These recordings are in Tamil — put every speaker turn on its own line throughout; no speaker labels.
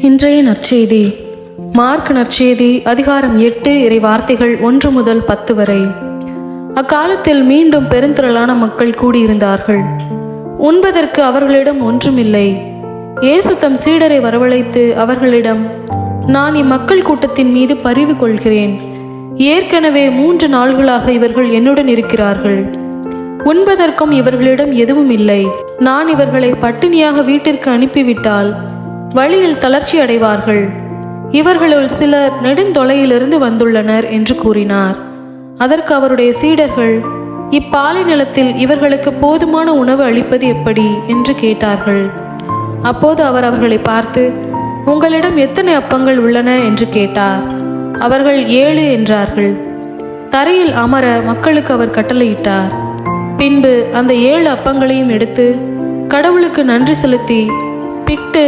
இன்றைய நற்செய்தி மார்க் நற்செய்தி அதிகாரம் 8 இறை வார்த்தைகள் 1 முதல் 10 வரை. அக்காலத்தில் மீண்டும் பெருந்திரளான மக்கள் கூடியிருந்தார்கள். உண்பதற்கு அவர்களிடம் ஒன்றுமில்லை. இயேசு தம் சீடரை வரவழைத்து அவர்களிடம், நான் இம்மக்கள் கூட்டத்தின் மீது பரிவு கொள்கிறேன். ஏற்கனவே 3 நாள்களாக இவர்கள் என்னுடன் இருக்கிறார்கள். உண்பதற்கும் இவர்களிடம் எதுவும் இல்லை. நான் இவர்களை பட்டினியாக வீட்டிற்கு அனுப்பிவிட்டால் வழியில் தளர்ச்சி அடைவார்கள். இவர்களுள் சிலர் நெடுந்தொலையிலிருந்து வந்துள்ளனர் என்று கூறினார். அதற்கு அவருடைய சீடர்கள், இப்பாலை நிலத்தில் இவர்களுக்கு போதுமான உணவு அளிப்பது எப்படி என்று கேட்டார்கள். அப்போது அவர் அவர்களை பார்த்து, உங்களிடம் எத்தனை அப்பங்கள் உள்ளன என்று கேட்டார். அவர்கள் 7 என்றார்கள். தரையில் அமர மக்களுக்கு அவர் கட்டளையிட்டார். பின்பு அந்த 7 அப்பங்களையும் எடுத்து கடவுளுக்கு நன்றி செலுத்தி பிட்டு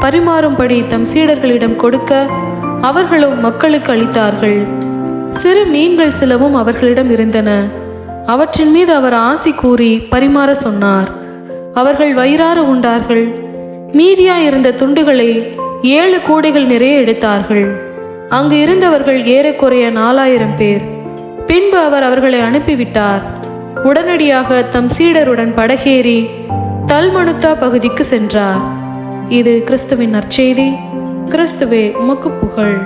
பரிமாறும்படி தம் சீடர்களிடம் கொடுக்க அவர்களும் மக்களுக்கு அளித்தார்கள். சிறு மீன்கள் சிலவும் அவர்களிடம் இருந்தன. அவற்றின் மீது அவர் ஆசி கூறி பரிமாற சொன்னார். அவர்கள் வயிறார உண்டார்கள். மீதியாயிருந்த துண்டுகளை 7 கூடைகள் நிறைய எடுத்தார்கள். அங்கு இருந்தவர்கள் ஏறக்குறைய 4000 பேர். பின்பு அவர் அவர்களை அனுப்பிவிட்டார். உடனடியாக தம் சீடருடன் படகேறி தல்மனுத்தா பகுதிக்கு சென்றார். இது கிறிஸ்துவின் நற்செய்தி. கிறிஸ்துவே உமக்கு புகழ்.